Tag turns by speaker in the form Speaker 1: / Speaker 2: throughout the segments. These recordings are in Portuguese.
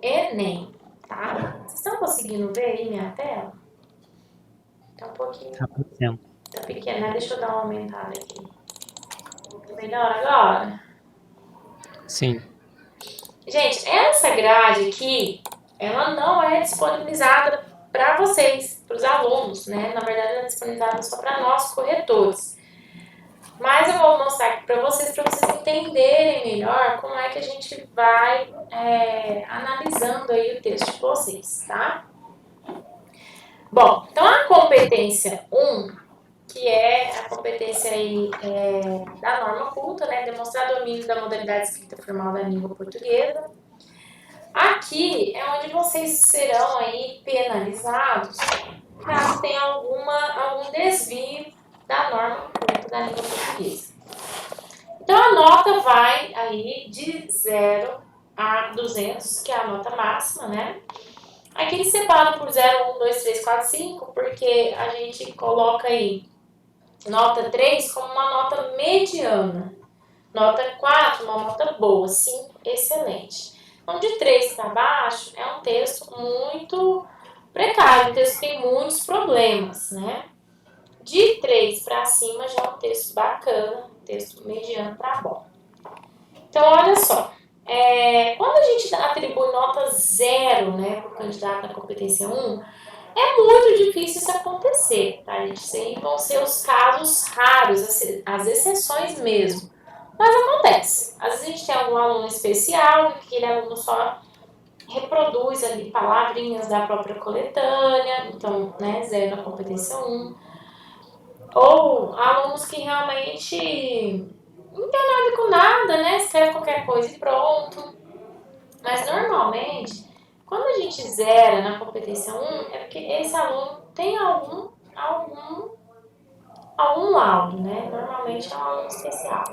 Speaker 1: Enem, tá? Vocês estão conseguindo ver aí minha tela? Tá um pouquinho...
Speaker 2: Tá acontecendo.
Speaker 1: Tá pequena, deixa eu dar uma aumentada aqui. Melhor agora?
Speaker 2: Sim.
Speaker 1: Gente, essa grade aqui, ela não é disponibilizada para vocês, para os alunos, né? Na verdade, ela é disponibilizada só para nós, corretores. Mas eu vou mostrar aqui para vocês entenderem melhor como é que a gente vai analisando aí o texto de vocês, tá? Bom, então a competência 1, que é a competência aí, da norma culta, né? Demonstrar domínio da modalidade escrita formal da língua portuguesa. Aqui é onde vocês serão aí penalizados caso tenha algum desvio da norma culta da língua portuguesa. Então a nota vai aí de 0 a 200, que é a nota máxima, né? Aqui eles separam por 0, 1, 2, 3, 4, 5, porque a gente coloca aí nota 3 como uma nota mediana. Nota 4, uma nota boa. 5, excelente. Então, de 3 para baixo, é um texto muito precário, um texto que tem muitos problemas, né? De 3 para cima, já é um texto bacana, um texto mediano para bom. Então, olha só. Quando a gente atribui nota 0, né, para o candidato na competência 1, é muito difícil isso acontecer, tá, gente? Isso aí vão ser os casos raros, as exceções mesmo. Mas acontece. Às vezes a gente tem algum aluno especial, que aquele aluno só reproduz ali palavrinhas da própria coletânea, então, né, 0 na competência 1. Ou alunos que realmente não tem nada com nada, né, escreve qualquer coisa e pronto. Mas normalmente, quando a gente zera na competência 1, é porque esse aluno tem algum laudo, né? Normalmente é um aluno especial.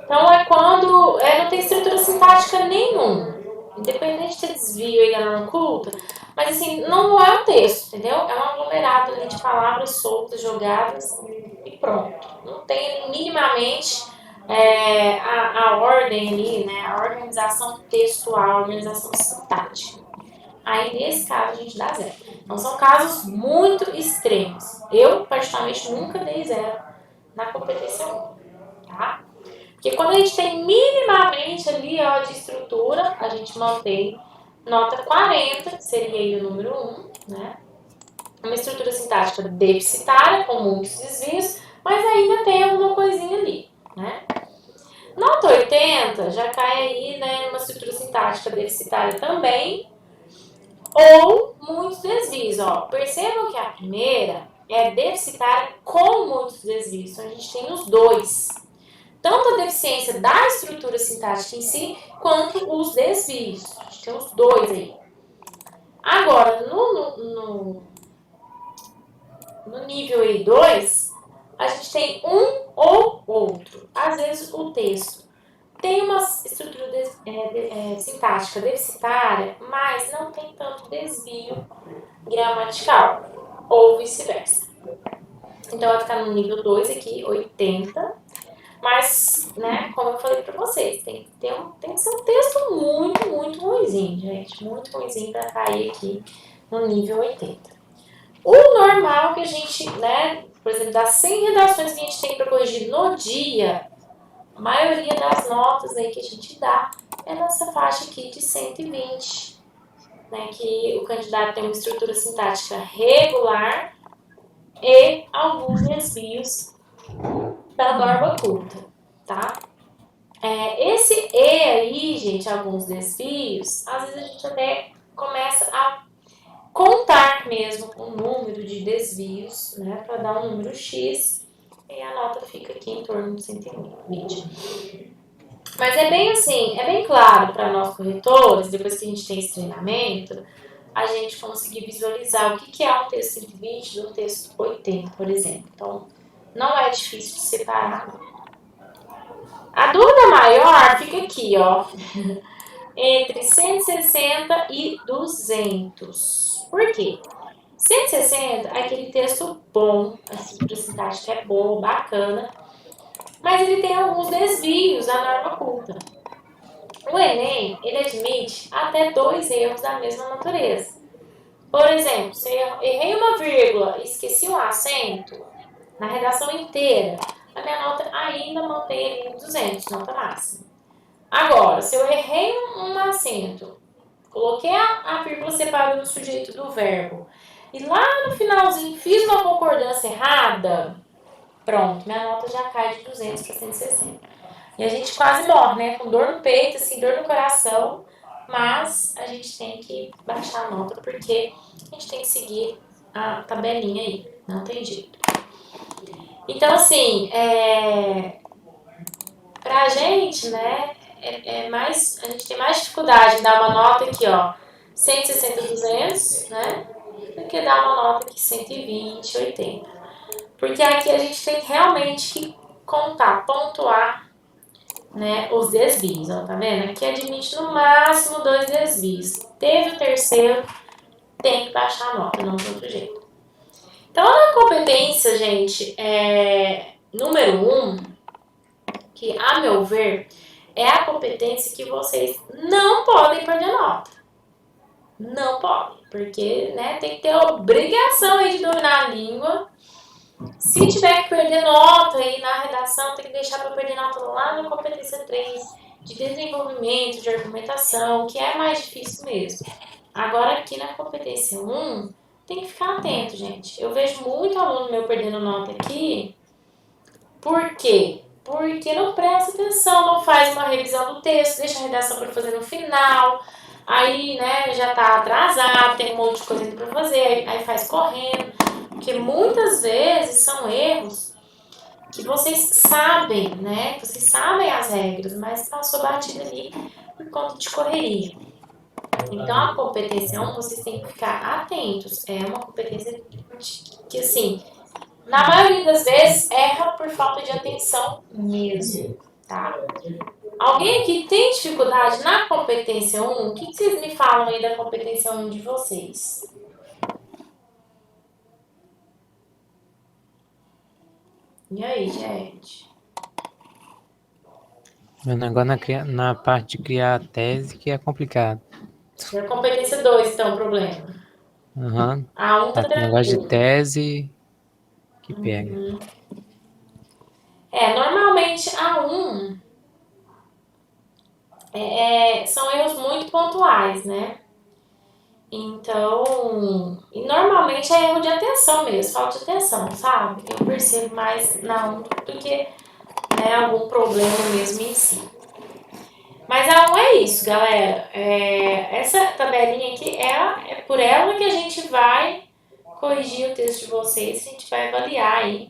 Speaker 1: Então é quando não tem estrutura sintática nenhuma, independente de ter desvio aí da norma culta, mas assim, não é um texto, entendeu? É um aglomerado ali de palavras soltas, jogadas e pronto. Não tem minimamente a ordem ali, né? A organização textual, a organização sintática. Aí, nesse caso, a gente dá 0. Então, são casos muito extremos. Eu, particularmente, nunca dei 0 na competência 1, tá? Porque quando a gente tem minimamente ali, ó, de estrutura, a gente mantém nota 40, que seria aí o número 1, né? Uma estrutura sintática deficitária, com muitos desvios, mas ainda tem alguma coisinha ali, né? Nota 80 já cai aí, né, numa estrutura sintática deficitária também, ou muitos desvios, ó. Percebam que a primeira é deficitária com muitos desvios, então a gente tem os dois. Tanto a deficiência da estrutura sintática em si, quanto os desvios. A gente tem os dois aí. Agora, no nível aí 2, a gente tem um ou outro. Às vezes o texto tem uma estrutura sintática deficitária, mas não tem tanto desvio gramatical, ou vice-versa. Então, vai ficar no nível 2 aqui, 80. Mas, né, como eu falei pra vocês, tem que ser um texto muito, muito ruimzinho, gente. Muito ruimzinho pra cair aqui no nível 80. O normal que a gente, né, por exemplo, das 100 redações que a gente tem pra corrigir no dia, a maioria das notas aí que a gente dá é nessa faixa aqui de 120, né, que o candidato tem uma estrutura sintática regular e alguns desvios da norma culta, tá? Esse E aí, gente, alguns desvios, às vezes a gente até começa a contar mesmo o número de desvios, né, para dar um número X, e a nota fica aqui em torno de 120. Mas é bem assim, é bem claro para nós corretores, depois que a gente tem esse treinamento, a gente conseguir visualizar o que é um texto 120 de um texto 80, por exemplo. Então, não é difícil de separar. A dúvida maior fica aqui, ó, entre 160 e 200. Por quê? 160 é aquele texto bom, a estrutura sintática é boa, bacana, mas ele tem alguns desvios da norma culta. O Enem, ele admite até 2 erros da mesma natureza. Por exemplo, se eu errei uma vírgula e esqueci um acento, na redação inteira, a minha nota ainda mantém ali em 200, nota máxima. Agora, se eu errei um acento, coloquei a vírgula separada do sujeito do verbo, e lá no finalzinho fiz uma concordância errada, pronto, minha nota já cai de 200 para 160. E a gente quase morre, né? Com dor no peito, assim, dor no coração, mas a gente tem que baixar a nota porque a gente tem que seguir a tabelinha aí, não tem jeito. Então, assim, pra gente, né, a gente tem mais dificuldade em dar uma nota aqui, ó, 160, 200, né, do que dar uma nota aqui 120, 80. Porque aqui a gente tem realmente que contar, pontuar, né, os desvios, ó, tá vendo? Aqui admite no máximo 2 desvios. Teve o terceiro, tem que baixar a nota, não tem outro jeito. Então, a competência, gente, número 1, que, a meu ver, é a competência que vocês não podem perder nota. Não podem, porque, né, tem que ter a obrigação aí de dominar a língua. Se tiver que perder nota aí na redação, tem que deixar para perder nota lá na competência 3, de desenvolvimento, de argumentação, que é mais difícil mesmo. Agora, aqui na competência 1, tem que ficar atento, gente. Eu vejo muito aluno meu perdendo nota aqui. Por quê? Porque não presta atenção, não faz uma revisão do texto, deixa a redação para fazer no final. Aí, né, já tá atrasado, tem um monte de coisa para fazer, aí faz correndo. Porque muitas vezes são erros que vocês sabem, né? Vocês sabem as regras, mas passou batida ali por conta de correria. Então, a competência 1, vocês têm que ficar atentos. É uma competência que, assim, na maioria das vezes, erra por falta de atenção mesmo, tá? Alguém aqui tem dificuldade na competência 1? O que vocês me falam aí da competência 1 de vocês? E aí, gente?
Speaker 2: Meu negócio na parte de criar a tese que é complicado.
Speaker 1: É a competência 2, então, o problema.
Speaker 2: Uhum.
Speaker 1: A 1 tá
Speaker 2: Negócio de
Speaker 1: tranquilo.
Speaker 2: tese que pega.
Speaker 1: Normalmente a 1 são erros muito pontuais, né? Então, e normalmente é erro de atenção mesmo, falta de atenção, sabe? Eu percebo mais na 1 do que, né, algum problema mesmo em si. Mas a 1 é isso, galera. Essa tabelinha aqui é por ela que a gente vai corrigir o texto de vocês, a gente vai avaliar aí.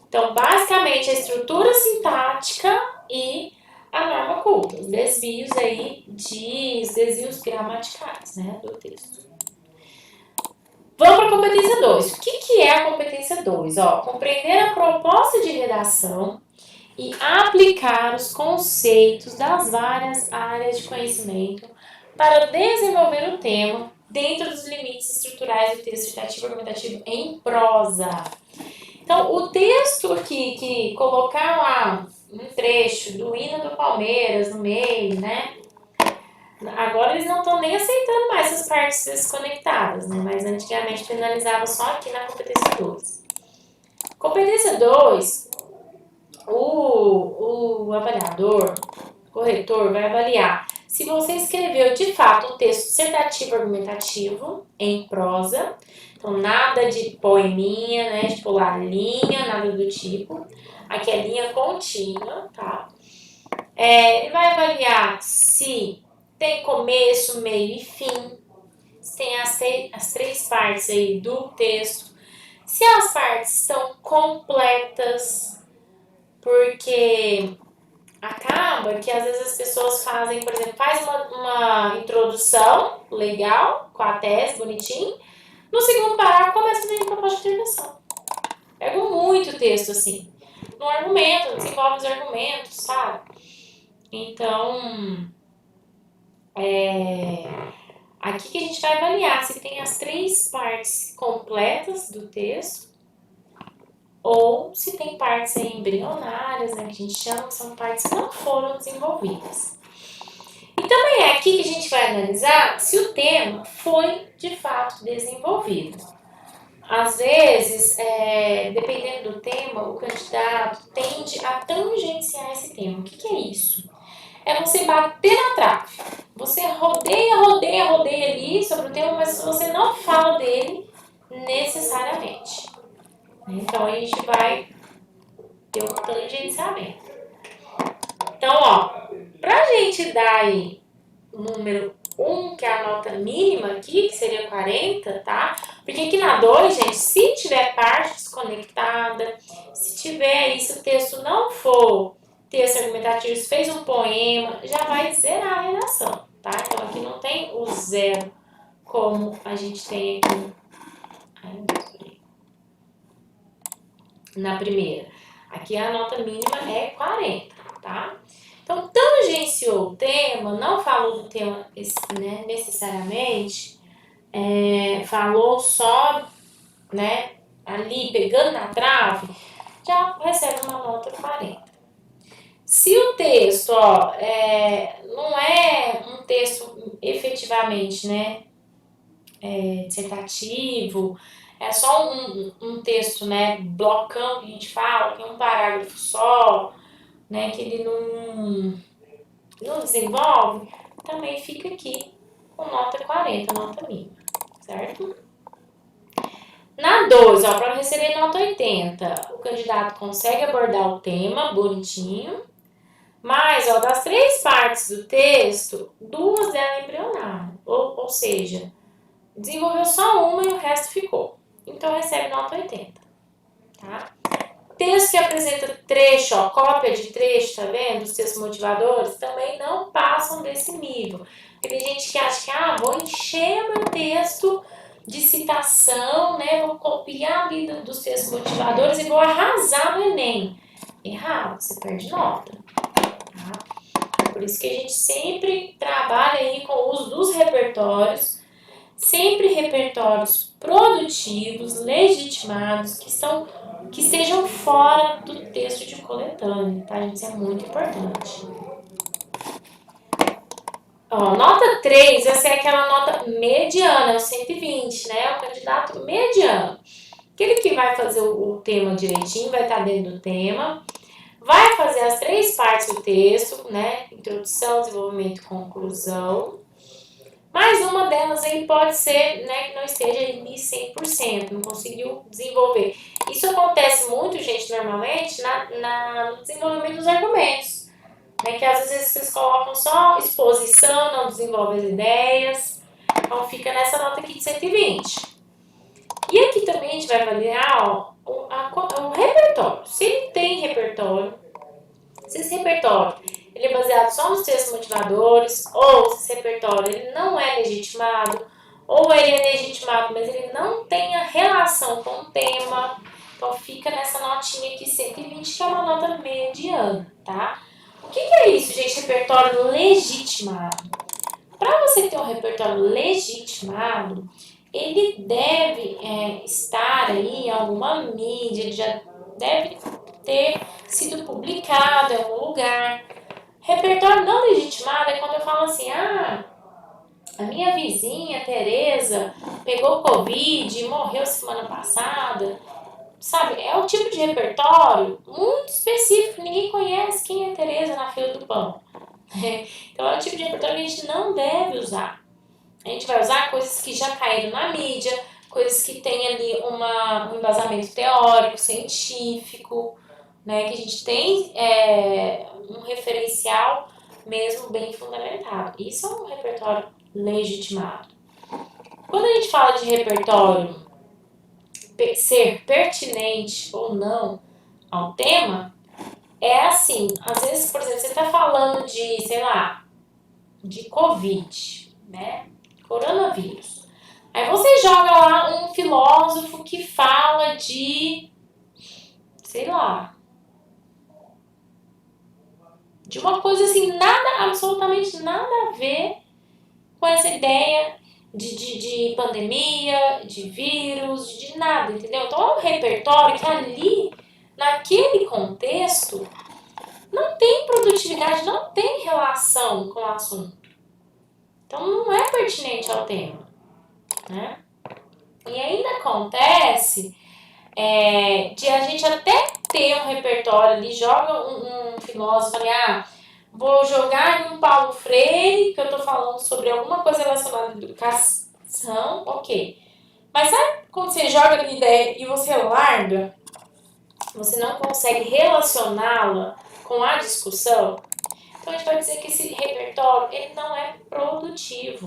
Speaker 1: Então, basicamente, a estrutura sintática e a norma culta, os desvios aí os desvios gramaticais, né, do texto. Vamos para a competência 2. O que é a competência 2? Compreender a proposta de redação e aplicar os conceitos das várias áreas de conhecimento para desenvolver o tema dentro dos limites estruturais do texto citativo argumentativo em prosa. Então, o texto que colocar lá um trecho do hino do Palmeiras no meio, né? Agora eles não estão nem aceitando mais essas partes desconectadas, né? Mas antigamente penalizava só aqui na competência 2. Competência 2, o avaliador, o corretor, vai avaliar se você escreveu de fato um texto dissertativo argumentativo em prosa. Então, nada de poeminha, né? De pular linha, nada do tipo. Aqui é linha contínua, tá? Ele vai avaliar se tem começo, meio e fim. Se tem as 3 partes aí do texto. Se as partes estão completas, porque acaba que às vezes as pessoas fazem, por exemplo, faz uma introdução legal, com a tese, bonitinho. No segundo parágrafo, começa a fazer proposta de intervenção. Pego muito texto, assim. No argumento, desenvolve os argumentos, sabe? Então, aqui que a gente vai avaliar se tem as 3 partes completas do texto ou se tem partes aí embrionárias, né, que a gente chama que são partes que não foram desenvolvidas. também é aqui que a gente vai analisar se o tema foi de fato desenvolvido. Às vezes, dependendo do tema, o candidato tende a tangenciar esse tema. O que é isso? É você bater na trave. Você rodeia ali sobre o tema, mas você não fala dele necessariamente. Então, a gente vai ter um tangenciamento. Então, ó, pra gente dar aí o número 1, que é a nota mínima aqui, que seria 40, tá? Porque aqui na 2, gente, se tiver parte desconectada, se tiver aí, se o texto não for texto argumentativo, se fez um poema, já vai zerar a redação, tá? Então aqui não tem o zero, como a gente tem aqui na primeira. Aqui a nota mínima é 40, tá? Então, tangenciou o tema, não falou do tema, né, necessariamente, falou só, né, ali pegando na trave, já recebe uma nota 40. Se o texto, ó, não é um texto efetivamente, né, dissertativo, é só um texto, né, blocão que a gente fala, que é um parágrafo só, né, que ele não desenvolve, também fica aqui com nota 40, nota mínima, certo? Na 12, ó, para receber nota 80, o candidato consegue abordar o tema bonitinho, mas, ó, das 3 partes do texto, 2 deram embrionário, ou seja, desenvolveu só uma e o resto ficou. Então, recebe nota 80, tá? Texto que apresenta trecho, ó, cópia de trecho, tá vendo? Os textos motivadores também não passam desse nível. Porque tem gente que acha que, vou encher meu texto de citação, né? Vou copiar ali dos textos motivadores e vou arrasar no Enem. Errado, você perde nota, tá? Por isso que a gente sempre trabalha aí com o uso dos repertórios, sempre repertórios produtivos, legitimados, que estejam fora do texto de coletânea, tá, gente? Isso é muito importante. Ó, nota 3, essa é aquela nota mediana, é o 120, né? É o candidato mediano. Aquele que vai fazer o tema direitinho, vai estar dentro do tema, vai fazer as 3 partes do texto, né? Introdução, desenvolvimento e conclusão. Mas uma delas aí pode ser, né, que não esteja ali 100%, não conseguiu desenvolver. Isso acontece muito, gente, normalmente, no desenvolvimento dos argumentos. Né, que às vezes vocês colocam só exposição, não desenvolvem as ideias. Então fica nessa nota aqui de 120. E aqui também a gente vai avaliar o repertório. Se ele tem repertório, se esse repertório ele é baseado só nos textos motivadores, ou se esse repertório ele não é legitimado, ou ele é legitimado, mas ele não tem a relação com o tema, então fica nessa notinha aqui 120, que é uma nota mediana, tá? O que é isso, gente? Repertório legitimado. Para você ter um repertório legitimado, ele deve estar aí em alguma mídia, ele já deve ter sido publicado em algum lugar. Repertório não legitimado é quando eu falo assim, a minha vizinha, Tereza, pegou Covid e morreu semana passada. Sabe, é um tipo de repertório muito específico, ninguém conhece quem é Tereza na fila do pão. Então é um tipo de repertório que a gente não deve usar. A gente vai usar coisas que já caíram na mídia, coisas que têm ali um embasamento teórico, científico, né, que a gente tem um referencial mesmo bem fundamentado. Isso é um repertório legitimado. Quando a gente fala de repertório ser pertinente ou não ao tema, é assim, às vezes, por exemplo, você está falando de, sei lá, de Covid, né, coronavírus. Aí você joga lá um filósofo que fala de, sei lá, de uma coisa assim, absolutamente nada a ver com essa ideia de pandemia, de vírus, de nada, entendeu? Então é um repertório que ali, naquele contexto, não tem produtividade, não tem relação com o assunto. pertinente ao tema, né? E ainda acontece de a gente até ter um repertório ali, joga um filósofo ali, vou jogar em um Paulo Freire, que eu tô falando sobre alguma coisa relacionada à educação, ok. Mas sabe quando você joga a ideia e você larga, você não consegue relacioná-la com a discussão? Então a gente vai dizer que esse repertório, ele não é produtivo.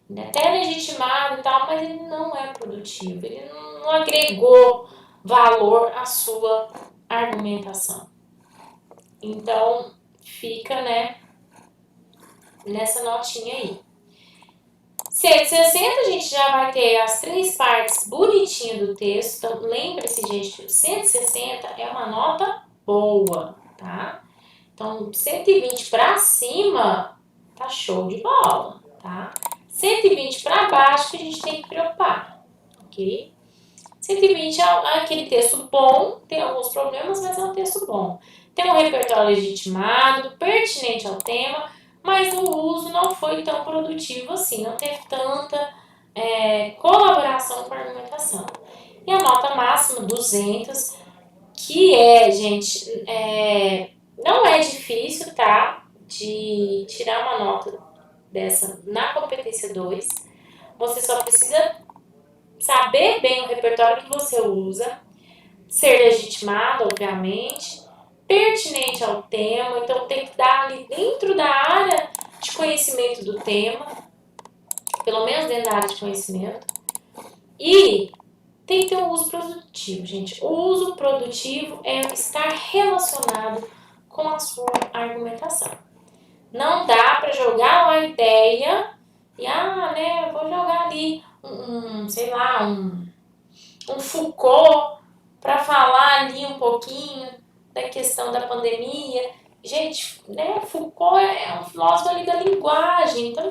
Speaker 1: Ele é até legitimado e tal, mas ele não é produtivo. Ele não agregou valor à sua argumentação. Então, fica, né, nessa notinha aí. 160 a gente já vai ter as 3 partes bonitinhas do texto. Então, lembre-se, gente, que o 160 é uma nota boa, tá? Então, 120 para cima tá show de bola, tá? 120 para baixo que a gente tem que preocupar, ok? 120 é aquele texto bom, tem alguns problemas, mas é um texto bom. Tem um repertório legitimado, pertinente ao tema, mas o uso não foi tão produtivo assim, não teve tanta colaboração com a argumentação. E a nota máxima, 200, que gente, não é difícil, tá? De tirar uma nota dessa na competência 2. Você só precisa saber bem o repertório que você usa, ser legitimado, obviamente, pertinente ao tema, então tem que dar ali dentro da área de conhecimento do tema, pelo menos dentro da área de conhecimento, e tem que ter um uso produtivo, gente. O uso produtivo é estar relacionado com a sua argumentação. Não dá para jogar uma ideia e, eu vou jogar ali um Foucault para falar ali um pouquinho da questão da pandemia. Gente, né, Foucault é um filósofo ali da linguagem, então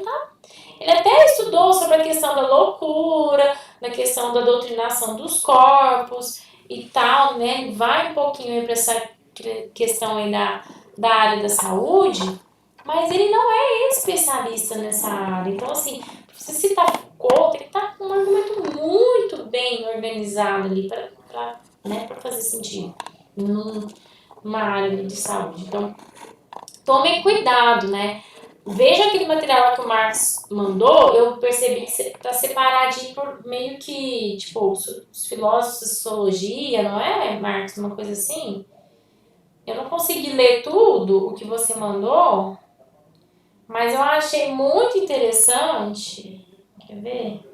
Speaker 1: ele até estudou sobre a questão da loucura, na questão da doutrinação dos corpos e tal, né? Ele vai um pouquinho para essa questão aí da área da saúde, mas ele não é especialista nessa área. Então, assim, pra você citar Foucault, tem que estar com um argumento muito bem organizado ali para fazer sentido numa área de saúde. Então, tomem cuidado, né? Veja aquele material lá que o Marx mandou, eu percebi que está separadinho por meio que, tipo, os filósofos de sociologia, não é, Marx? Uma coisa assim. Eu não consegui ler tudo o que você mandou, mas eu achei muito interessante. Quer ver?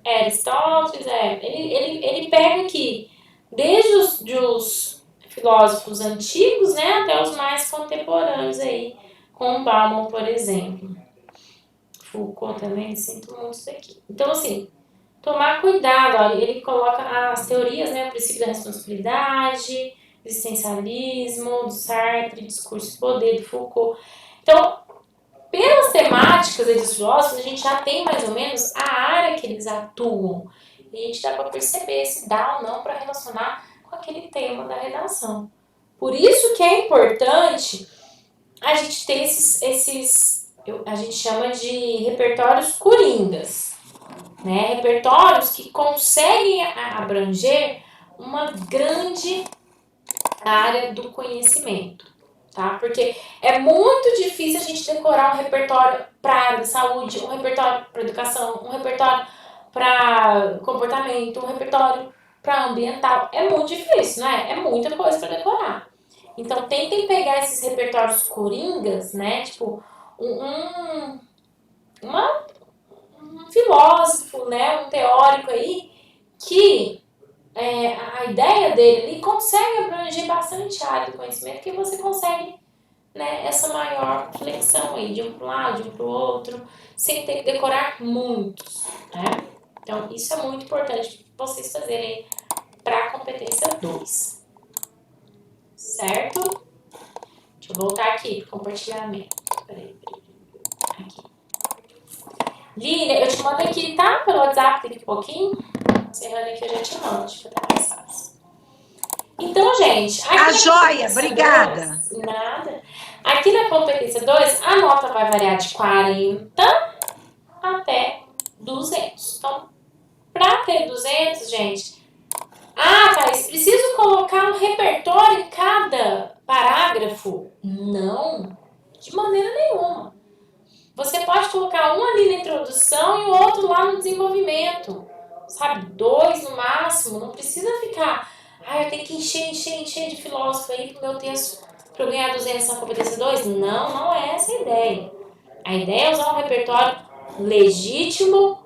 Speaker 1: Aristóteles, ele pega aqui, desde os filósofos antigos, né, até os mais contemporâneos aí, com Bauman, por exemplo. Foucault também, sinto muito isso aqui. Então, assim, tomar cuidado, olha, ele coloca as teorias, né, o princípio da responsabilidade, existencialismo, do Sartre, discurso e poder, do Foucault. Então, pelas temáticas dos filósofos, a gente já tem mais ou menos a área que eles atuam. E a gente dá para perceber se dá ou não para relacionar com aquele tema da redação. Por isso que é importante a gente ter a gente chama de repertórios coringas, né? Repertórios que conseguem abranger uma grande área do conhecimento, tá? Porque é muito difícil a gente decorar um repertório para a área da saúde, um repertório para educação, um repertório para comportamento, um repertório para ambiental. É muito difícil, né? É muita coisa para decorar. Então, tentem pegar esses repertórios coringas, né? Tipo, um filósofo, né? Um teórico aí que a ideia dele ali consegue abranger bastante área do conhecimento, que você consegue, né, essa maior flexão aí, de um para um lado, de um para o outro, sem ter que decorar muitos, né? Então, isso é muito importante vocês fazerem para a competência 2. Certo? Deixa eu voltar aqui para o compartilhamento. Peraí. Aqui. Lília, eu te mando aqui, tá? Pelo WhatsApp daqui a pouquinho. Encerrando aqui, eu já te mando. Acho que tá mais fácil. Então, gente...
Speaker 3: A joia, obrigada.
Speaker 1: Nada. Aqui na competência 2, a nota vai variar de 40 até 200. Então, para ter 200, gente... Thaís, preciso colocar um repertório em cada parágrafo? Não, de maneira nenhuma. Você pode colocar um ali na introdução e o outro lá no desenvolvimento. Sabe, 2 no máximo, não precisa ficar... eu tenho que encher de filósofo aí pro meu texto para eu ganhar 200 na competência 2. Não, não é essa a ideia. A ideia é usar um repertório legítimo,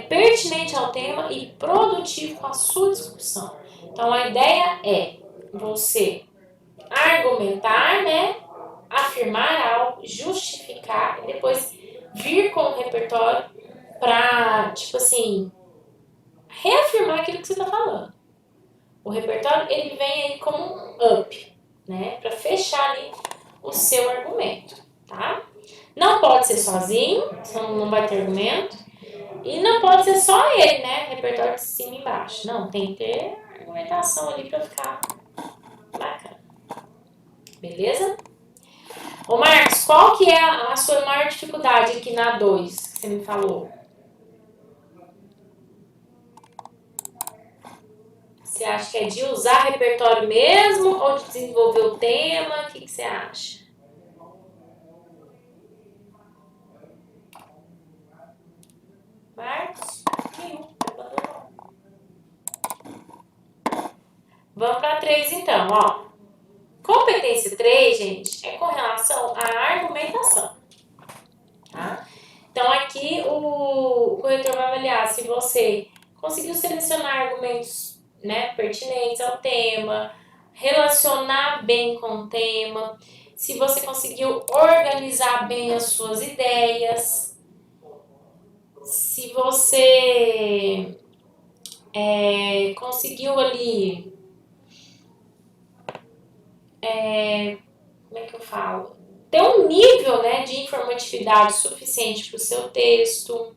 Speaker 1: pertinente ao tema e produtivo com a sua discussão. Então, a ideia é você argumentar, né? Afirmar algo, justificar e depois vir com o repertório para, tipo assim, reafirmar aquilo que você está falando. O repertório, ele vem aí como um up, né? Para fechar ali o seu argumento, tá? Não pode ser sozinho, senão não vai ter argumento. E não pode ser só ele, né? Repertório de cima e embaixo. Não, tem que ter argumentação ali para ficar bacana. Beleza? Ô Marcos, qual que é a sua maior dificuldade aqui na 2 que você me falou? Você acha que é de usar repertório mesmo ou de desenvolver o tema? O que você acha? Marcos? Vamos para 3 então, ó. Competência 3, gente, é com relação à argumentação. Tá? Então, aqui o corretor vai avaliar se você conseguiu selecionar argumentos, né, pertinentes ao tema, relacionar bem com o tema, se você conseguiu organizar bem as suas ideias, se você conseguiu ali, como é que eu falo? Ter um nível, né, de informatividade suficiente para o seu texto,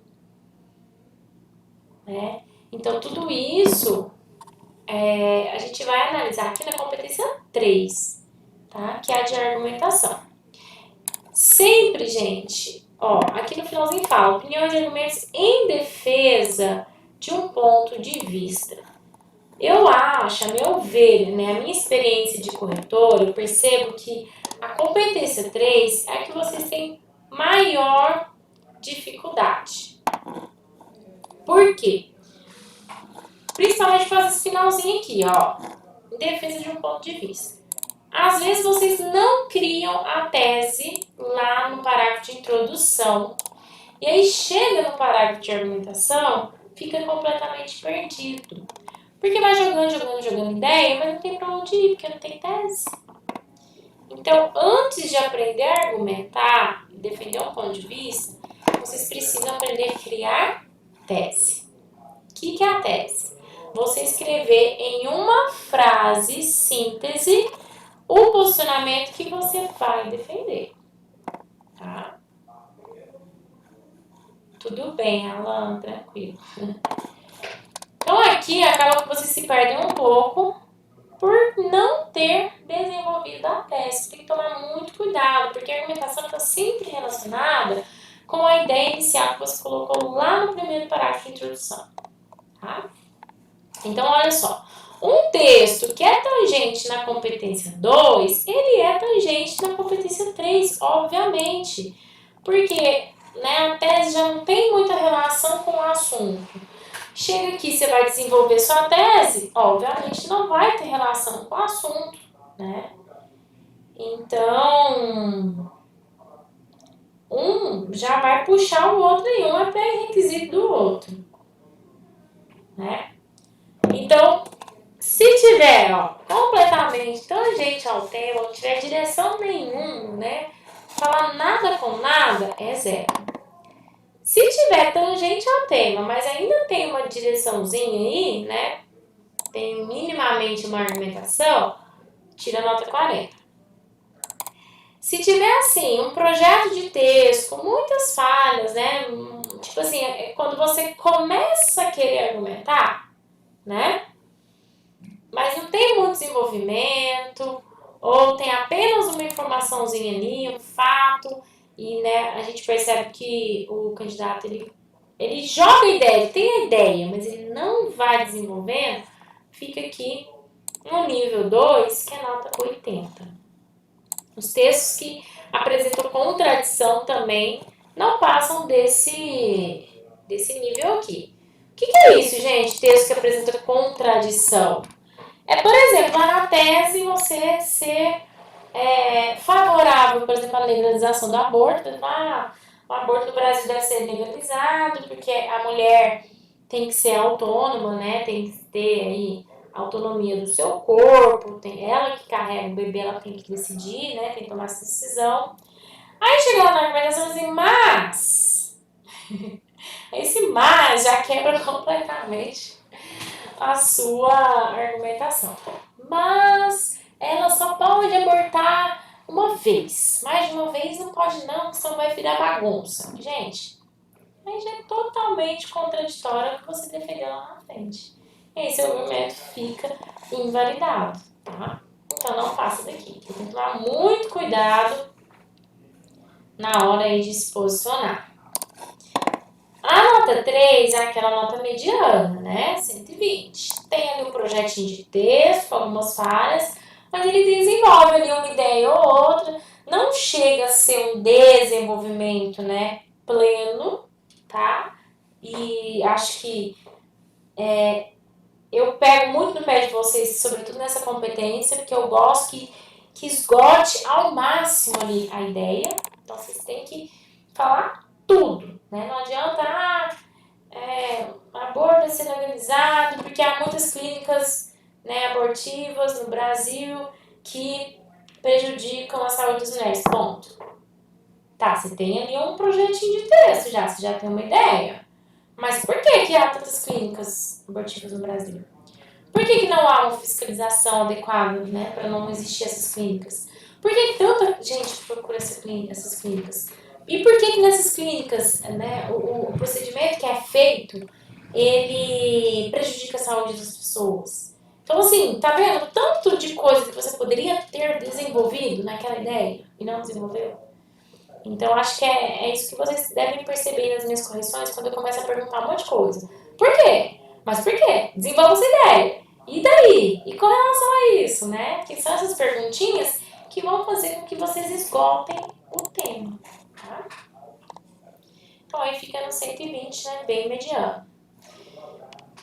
Speaker 1: né? Então, tudo isso a gente vai analisar aqui na competência 3, tá? Que é a de argumentação. Sempre, gente, ó, aqui no finalzinho fala, opiniões e argumentos em defesa de um ponto de vista. Eu acho, a meu ver, né, a minha experiência de corretor, eu percebo que a competência 3 é a que vocês têm maior dificuldade. Por quê? Principalmente com esse finalzinho aqui, ó, em defesa de um ponto de vista. Às vezes vocês não criam a tese lá no parágrafo de introdução, e aí chega no parágrafo de argumentação, fica completamente perdido. Porque vai jogando ideia, mas não tem pra onde ir, porque não tem tese. Então, antes de aprender a argumentar e defender um ponto de vista, vocês precisam aprender a criar tese. O que é a tese? Você escrever em uma frase, síntese, o posicionamento que você vai defender. Tá? Tudo bem, Alan, tranquilo. Então, aqui acaba que vocês se perdem um pouco por não ter desenvolvido a tese. Tem que tomar muito cuidado, porque a argumentação está sempre relacionada com a ideia inicial que você colocou lá no primeiro parágrafo de introdução. Tá? Então, olha só. Um texto que é tangente na competência 2, ele é tangente na competência 3, obviamente. Porque, né, a tese já não tem muita relação com o assunto. Chega aqui, você vai desenvolver sua tese, obviamente não vai ter relação com o assunto, né? Então, um já vai puxar o outro e um é pré-requisito do outro, né? Então, se tiver, ó, completamente tangente ao tema, não tiver direção nenhuma, né? Falar nada com nada, é 0. Se tiver tangente ao tema, mas ainda tem uma direçãozinha aí, né? Tem minimamente uma argumentação, tira nota 40. Se tiver, assim, um projeto de texto com muitas falhas, né? Tipo assim, quando você começa a querer argumentar, né? Mas não tem muito desenvolvimento, ou tem apenas uma informaçãozinha ali, um fato, e né, a gente percebe que o candidato ele joga a ideia, ele tem a ideia, mas ele não vai desenvolvendo, fica aqui no nível 2, que é nota 80. Os textos que apresentam contradição também não passam desse nível aqui. O que é isso, gente? Texto que apresenta contradição. É, por exemplo, lá na tese você ser favorável, por exemplo, à legalização do aborto. O aborto no Brasil deve ser legalizado porque a mulher tem que ser autônoma, né? Tem que ter aí autonomia do seu corpo, tem ela que carrega o bebê, ela tem que decidir, né? Tem que tomar essa decisão. Aí chega lá na argumentação assim, mas esse mas já quebra completamente a sua argumentação. Mas ela só pode abortar uma vez. Mais de uma vez não pode não, senão vai virar bagunça. Gente, aí já é totalmente contraditório ao que você defendeu lá na frente. E aí seu argumento fica invalidado, tá? Então não faça daqui. Tem que tomar muito cuidado na hora aí de se posicionar. A nota 3 é aquela nota mediana, né? 120. Tem ali um projetinho de texto com algumas falhas, mas ele desenvolve ali uma ideia ou outra. Não chega a ser um desenvolvimento, né, pleno, tá? E acho que eu pego muito no pé de vocês, sobretudo nessa competência, porque eu gosto que esgote ao máximo ali a ideia. Então vocês têm que falar tudo, né? Não adianta, aborto é ser legalizado, porque há muitas clínicas, né, abortivas no Brasil que prejudicam a saúde das mulheres. Ponto. Tá, você tem ali um projetinho de texto já, você já tem uma ideia. Mas por que há tantas clínicas abortivas no Brasil? Por que não há uma fiscalização adequada, né, para não existir essas clínicas? Por que tanta gente procura essas clínicas? E por que nessas clínicas, né, o procedimento que é feito, ele prejudica a saúde das pessoas? Então, assim, tá vendo tanto de coisa que você poderia ter desenvolvido naquela ideia e não desenvolveu? Então, acho que é isso que vocês devem perceber nas minhas correções quando eu começo a perguntar um monte de coisa. Por quê? Mas por quê? Desenvolva essa ideia. E daí? E com relação a isso, né? Que são essas perguntinhas que vão fazer com que vocês esgotem o tema, tá? Então, aí fica no 120, né? Bem mediano.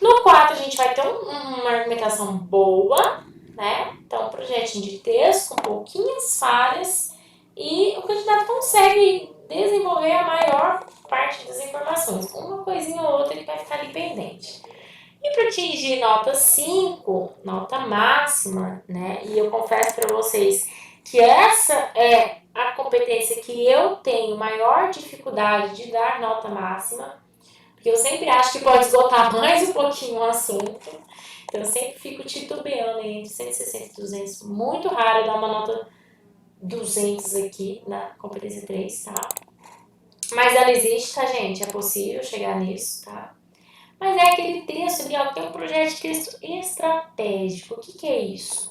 Speaker 1: No 4, a gente vai ter uma argumentação boa, né? Então, um projetinho de texto com pouquinhas falhas e o candidato consegue desenvolver a maior parte das informações. Uma coisinha ou outra que vai ficar ali pendente. E para atingir nota 5, nota máxima, né? E eu confesso para vocês que essa é a competência que eu tenho maior dificuldade de dar nota máxima, porque eu sempre acho que pode esgotar mais um pouquinho o assunto. Então eu sempre fico titubeando entre 160 e 200. Muito raro eu dar uma nota 200 aqui na competência 3, tá? Mas ela existe, tá, gente? É possível chegar nisso, tá? Mas é aquele texto ali, ó, que é um projeto de texto estratégico. O que é isso?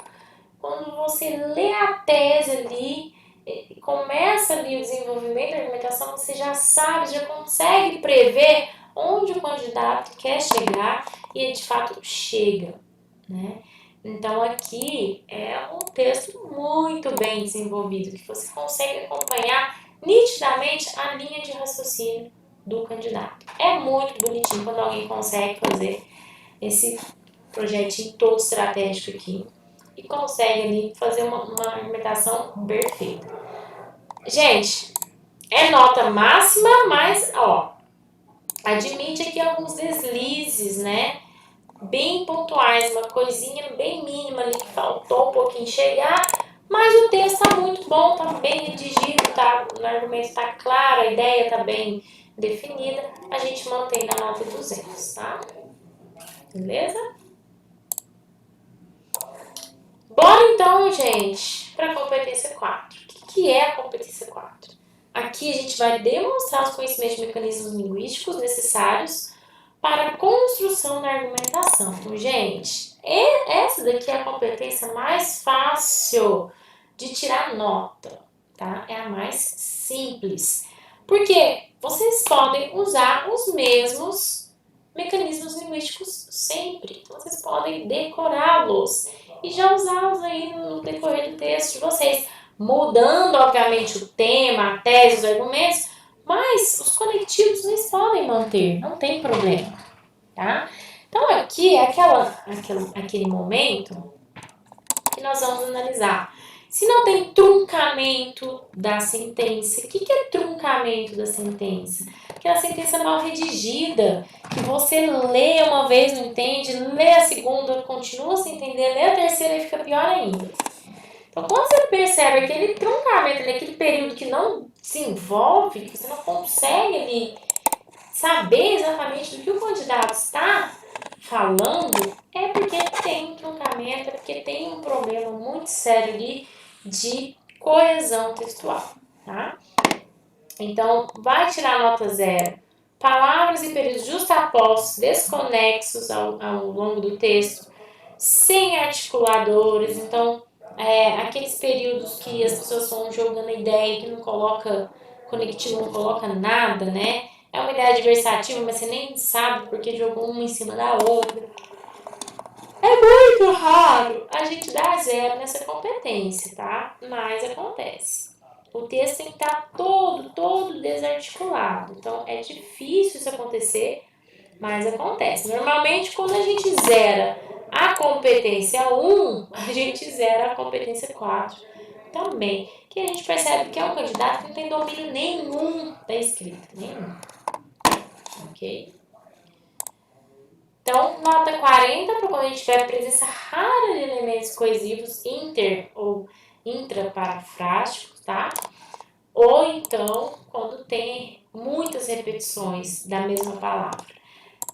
Speaker 1: Quando você lê a tese ali e começa ali o desenvolvimento da argumentação, você já sabe, já consegue prever onde o candidato quer chegar e ele de fato chega, né? Então aqui é um texto muito bem desenvolvido, que você consegue acompanhar nitidamente a linha de raciocínio do candidato. É muito bonitinho quando alguém consegue fazer esse projetinho todo estratégico aqui e consegue ali fazer uma argumentação perfeita. Gente, é nota máxima, mas ó, admite aqui alguns deslizes, né? Bem pontuais, uma coisinha bem mínima ali que faltou um pouquinho chegar, mas o texto tá muito bom, tá bem redigido, tá, o argumento tá claro, a ideia tá bem definida, a gente mantém na nota 200, tá? Beleza? Bora então, gente, para a competência 4. O que é a competência 4? Aqui a gente vai demonstrar os conhecimentos de mecanismos linguísticos necessários para a construção da argumentação. Então, gente, essa daqui é a competência mais fácil de tirar nota, tá? É a mais simples. Porque vocês podem usar os mesmos mecanismos linguísticos sempre. Então, vocês podem decorá-los e já usá-los aí no decorrer do texto de vocês. Mudando, obviamente, o tema, a tese, os argumentos, mas os conectivos vocês podem manter, não tem problema, tá? Então, aqui é aquele momento que nós vamos analisar. Se não tem truncamento da sentença, o que é truncamento da sentença? Aquela sentença mal redigida, que você lê uma vez, não entende, lê a segunda, continua sem entender, lê a terceira e fica pior ainda. Então, quando você percebe aquele truncamento, naquele período que não se envolve, que você não consegue ali saber exatamente do que o candidato está falando, é porque tem um truncamento, é porque tem um problema muito sério ali de coesão textual, tá? Então, vai tirar nota 0. Palavras e períodos justapostos, desconexos ao longo do texto, sem articuladores. Então, aqueles períodos que as pessoas vão jogando a ideia, que não coloca conectivo, não coloca nada, né? É uma ideia adversativa, mas você nem sabe porque jogou uma em cima da outra. É muito raro a gente dar 0 nessa competência, tá? Mas acontece. O texto tem que estar todo desarticulado. Então, é difícil isso acontecer, mas acontece. Normalmente, quando a gente zera a competência 1, a gente zera a competência 4 também. Que a gente percebe que é um candidato que não tem domínio nenhum da escrita. Nenhum. Ok? Então, nota 40 para quando a gente tiver presença rara de elementos coesivos inter ou intraparafrásticos, tá? Ou então, quando tem muitas repetições da mesma palavra.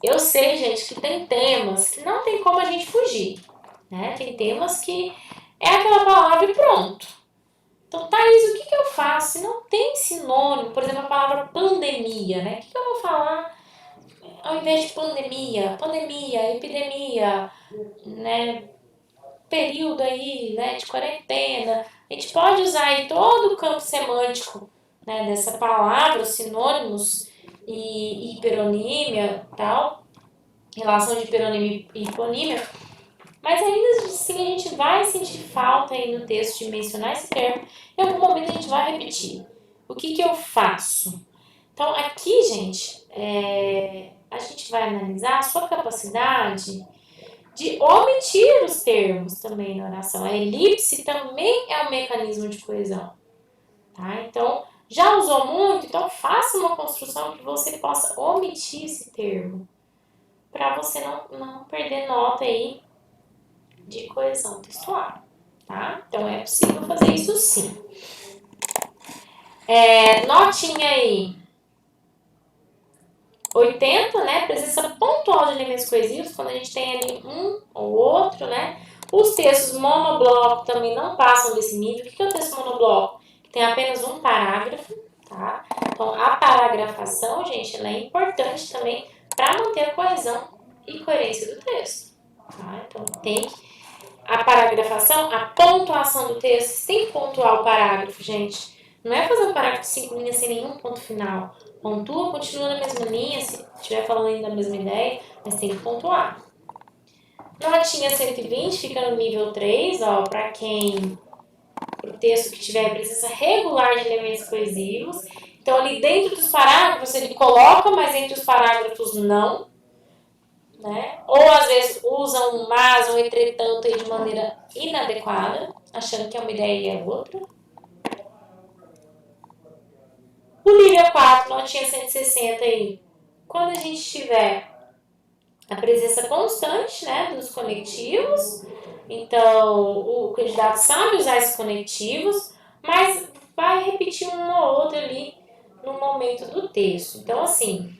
Speaker 1: Eu sei, gente, que tem temas que não tem como a gente fugir, né? Tem temas que é aquela palavra e pronto. Então, Thaís, o que eu faço se não tem sinônimo? Por exemplo, a palavra pandemia, né? O que eu vou falar ao invés de pandemia, epidemia, né, período aí, né, de quarentena. A gente pode usar aí todo o campo semântico, né, dessa palavra, os sinônimos e hiperonímia, tal, relação de hiperonímia e hiponímia, mas ainda assim a gente vai sentir falta aí no texto de mencionar esse termo, em algum momento a gente vai repetir. O que eu faço? Então, aqui, gente, a gente vai analisar a sua capacidade de omitir os termos também na oração. A elipse também é um mecanismo de coesão, tá? Então, já usou muito? Então, faça uma construção que você possa omitir esse termo, para você não perder nota aí de coesão textual, tá? Então, é possível fazer isso sim. Notinha aí. 80, né? Presença pontual de elementos coesivos, quando a gente tem ali um ou outro, né? Os textos monobloco também não passam desse nível. O que é o texto monobloco? Tem apenas um parágrafo, tá? Então, a paragrafação, gente, ela é importante também para manter a coesão e coerência do texto, tá? Então, tem a paragrafação, a pontuação do texto, tem que pontuar o parágrafo, gente. Não é fazer um parágrafo de 5 linhas sem nenhum ponto final. Pontua, continua na mesma linha, se estiver falando ainda da mesma ideia, mas tem que pontuar. Notinha 120 fica no nível 3, ó, para quem, pro texto que tiver presença regular de elementos coesivos. Então, ali dentro dos parágrafos, ele coloca, mas entre os parágrafos não, né? Ou às vezes usam um mas, um entretanto aí de maneira inadequada, achando que é uma ideia e é outra. O nível 4, notinha 160 aí. Quando a gente tiver a presença constante, né, dos conectivos, então o candidato sabe usar esses conectivos, mas vai repetir um ou outro ali no momento do texto. Então, assim,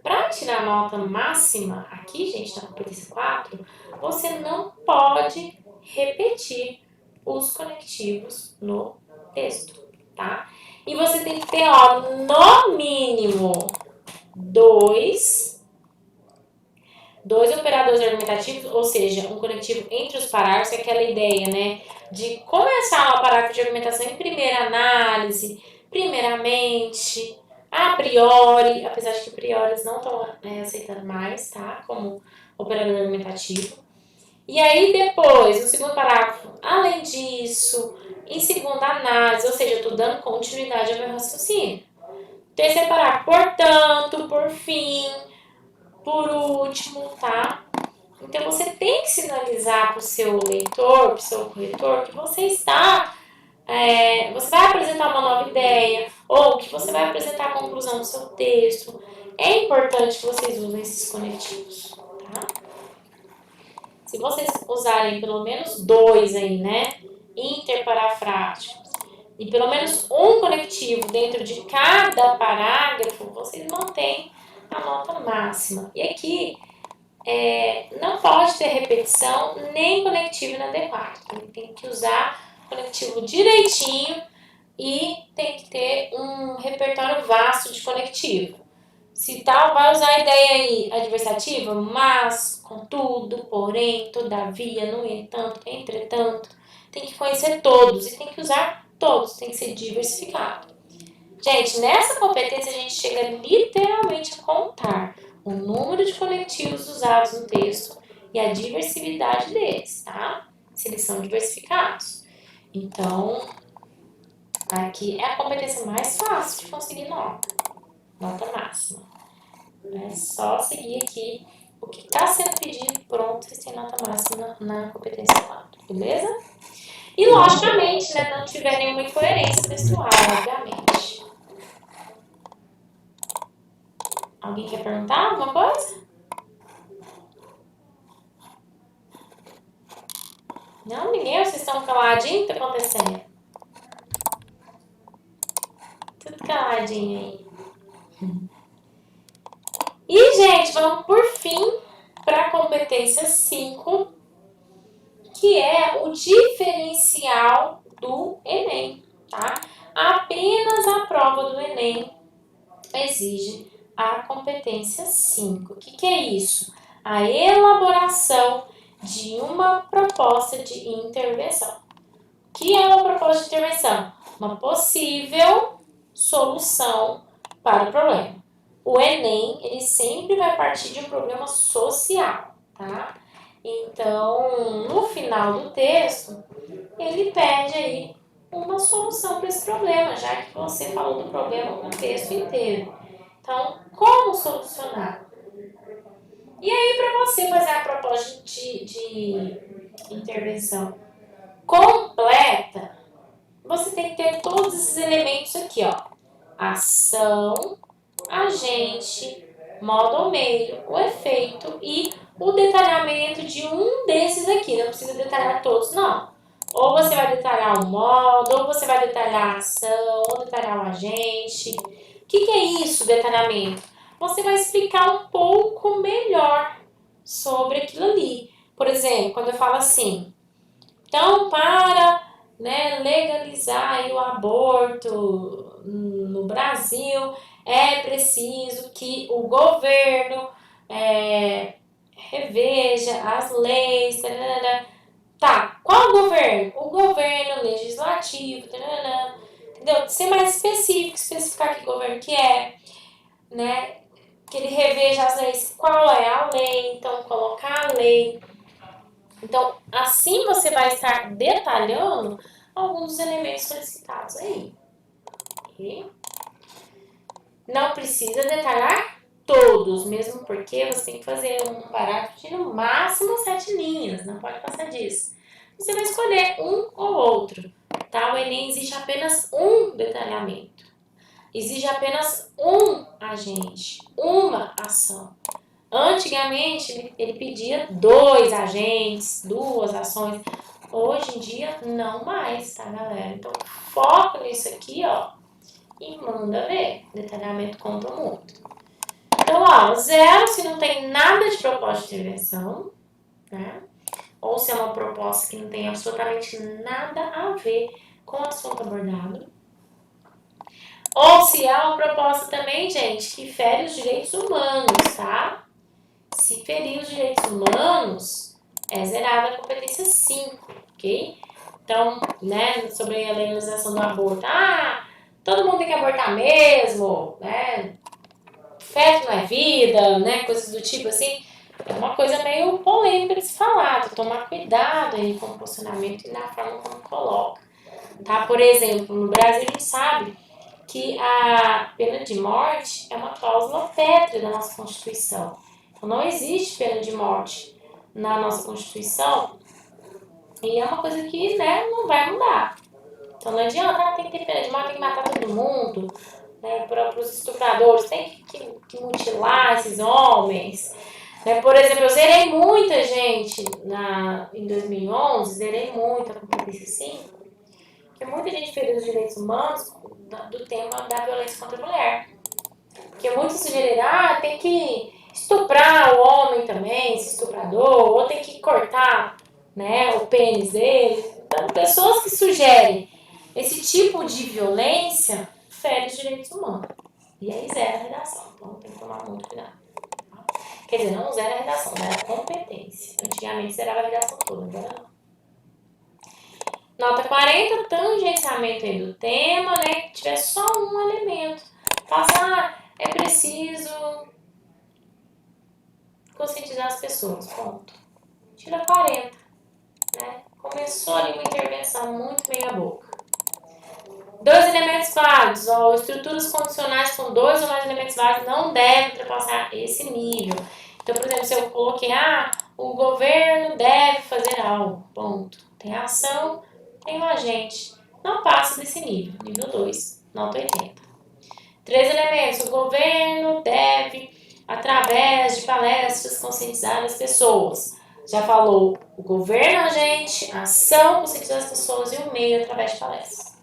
Speaker 1: para tirar a nota máxima aqui, gente, na competência 4, você não pode repetir os conectivos no texto, tá? E você tem que ter, ó, no mínimo 2 dois operadores argumentativos, ou seja, um conectivo entre os parágrafos, é aquela ideia, né, de começar o parágrafo de argumentação em primeira análise, primeiramente, a priori, apesar de que a priori eles não estão aceitando mais, tá, como operador argumentativo. E aí depois, no segundo parágrafo, além disso, em segunda análise, ou seja, eu estou dando continuidade ao meu raciocínio. Terceiro parágrafo, portanto, por fim, por último, tá? Então você tem que sinalizar para o seu leitor, para o seu corretor, que você está, você vai apresentar uma nova ideia, ou que você vai apresentar a conclusão do seu texto. É importante que vocês usem esses conectivos, tá? Se vocês usarem pelo menos 2 aí, né, interparafráticos, e pelo menos um conectivo dentro de cada parágrafo, vocês mantêm a nota máxima. E aqui, não pode ter repetição nem conectivo inadequado. Tem que usar o conectivo direitinho e tem que ter um repertório vasto de conectivo. Se tal, vai usar a ideia aí adversativa, mas, contudo, porém, todavia, no entanto, entretanto. Tem que conhecer todos e tem que usar todos, tem que ser diversificado. Gente, nessa competência a gente chega literalmente a contar o número de conectivos usados no texto e a diversidade deles, tá? Se eles são diversificados. Então, aqui é a competência mais fácil de conseguir nota máxima. É só seguir aqui o que está sendo pedido, pronto, vocês têm nota máxima na competência 4, beleza? E, logicamente, né, não tiver nenhuma incoerência textual, obviamente. Alguém quer perguntar alguma coisa? Não, ninguém? Vocês estão caladinhos? O que está acontecendo? Tudo caladinho aí. E, gente, vamos por fim para a competência 5, que é o diferencial do Enem, tá? Apenas a prova do Enem exige a competência 5. O que é isso? A elaboração de uma proposta de intervenção. O que é uma proposta de intervenção? Uma possível solução para o problema. O Enem, ele sempre vai partir de um problema social, tá? Então, no final do texto, ele pede aí uma solução para esse problema, já que você falou do problema no texto inteiro. Então, como solucionar? E aí, para você fazer a proposta de intervenção completa, você tem que ter todos esses elementos aqui, ó. Ação, agente, modo ou meio, o efeito e o detalhamento de um desses aqui. Não precisa detalhar todos, não. Ou você vai detalhar o modo, ou você vai detalhar a ação, ou detalhar o agente. O que é isso, detalhamento? Você vai explicar um pouco melhor sobre aquilo ali. Por exemplo, quando eu falo assim, então, para legalizar o aborto no Brasil, é preciso que o governo reveja as leis. Tararara. Tá, qual governo? O governo legislativo. Tararara. Entendeu? Ser mais específico, especificar que governo que é, né? Que ele reveja as leis, qual é a lei, então colocar a lei. Então, assim você vai estar detalhando alguns dos elementos solicitados aí. E não precisa detalhar todos, mesmo porque você tem que fazer um parágrafo de no máximo 7 linhas, não pode passar disso. Você vai escolher um ou outro, tá? O Enem exige apenas um detalhamento. Exige apenas um agente, uma ação. Antigamente, ele pedia 2 agentes, 2 ações. Hoje em dia, não mais, tá, galera? Então, foca nisso aqui, ó, e manda ver. Detalhamento conta muito. Então, ó, 0 se não tem nada de proposta de intervenção, né? Ou se é uma proposta que não tem absolutamente nada a ver com o assunto abordado. Ou se é uma proposta também, gente, que fere os direitos humanos, tá? se ferir os direitos humanos, é zerada a competência 5, ok? Então, né, sobre a legalização do aborto, todo mundo tem que abortar mesmo, né? Feto não é vida, né? Coisas do tipo assim. É uma coisa meio polêmica de se falar, de tomar cuidado aí com o posicionamento e na forma como coloca. Tá? Por exemplo, no Brasil a gente sabe que a pena de morte é uma cláusula pétrea da nossa Constituição. Então não existe pena de morte na nossa Constituição e é uma coisa que, né, não vai mudar. Então não adianta, tem que ter pena de morte, tem que matar todo mundo, né, para os estupradores, tem que mutilar esses homens. Né? Por exemplo, eu zerei muita gente em 2011, zerei muita com competência 5, porque muita gente feriu os direitos humanos do tema da violência contra a mulher. Porque muitos sugeriram, tem que estuprar o homem também, esse estuprador, ou tem que cortar, né, o pênis dele. Então, pessoas que sugerem esse tipo de violência ferem os direitos humanos. E aí zera a redação. Então tem que tomar muito cuidado. Quer dizer, não zera a redação, zera a competência. Antigamente zerava a redação toda, agora não. Nota 40, tangenciamento aí do tema, né? Que tiver só um elemento. Passar, é preciso conscientizar as pessoas, ponto. Tira 40, né? Começou ali uma intervenção muito meia boca. 2 elementos válidos, estruturas condicionais com 2 ou mais elementos válidos não devem ultrapassar esse nível. Então, por exemplo, se eu coloquei, o governo deve fazer algo, ponto. Tem ação, tem um agente. Não passa desse nível 2, nota 80. 3 elementos, o governo deve, através de palestras, conscientizar as pessoas. Já falou o governo, agente, a ação, conscientizar as pessoas e o meio através de palestras.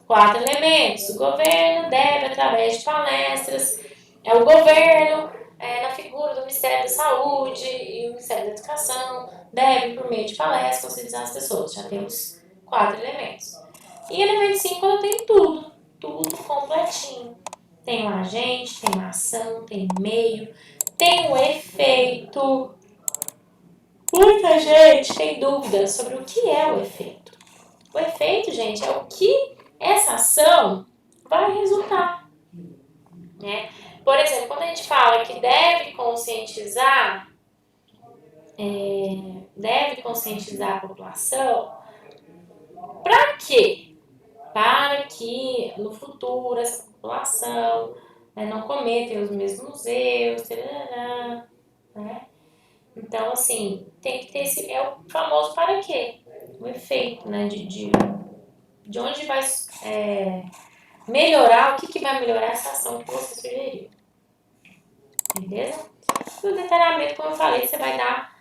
Speaker 1: 4 elementos, o governo deve, através de palestras, o governo, na figura do Ministério da Saúde e o Ministério da Educação, deve, por meio de palestras, conscientizar as pessoas. Já temos 4 elementos. E elemento 5, eu tenho tudo completinho. Tem um agente, tem uma ação, tem meio, tem um efeito. Muita gente tem dúvidas sobre o que é o efeito. O efeito, gente, é o que essa ação vai resultar. Né? Por exemplo, quando a gente fala que deve conscientizar a população, para quê? Para que no futuro essa população, né, não cometa os mesmos erros, né? Então, assim, tem que ter esse, é o famoso para quê? O efeito, né, de onde vai melhorar, o que vai melhorar essa ação que você sugeriu. Beleza? E o detalhamento, como eu falei, você vai dar,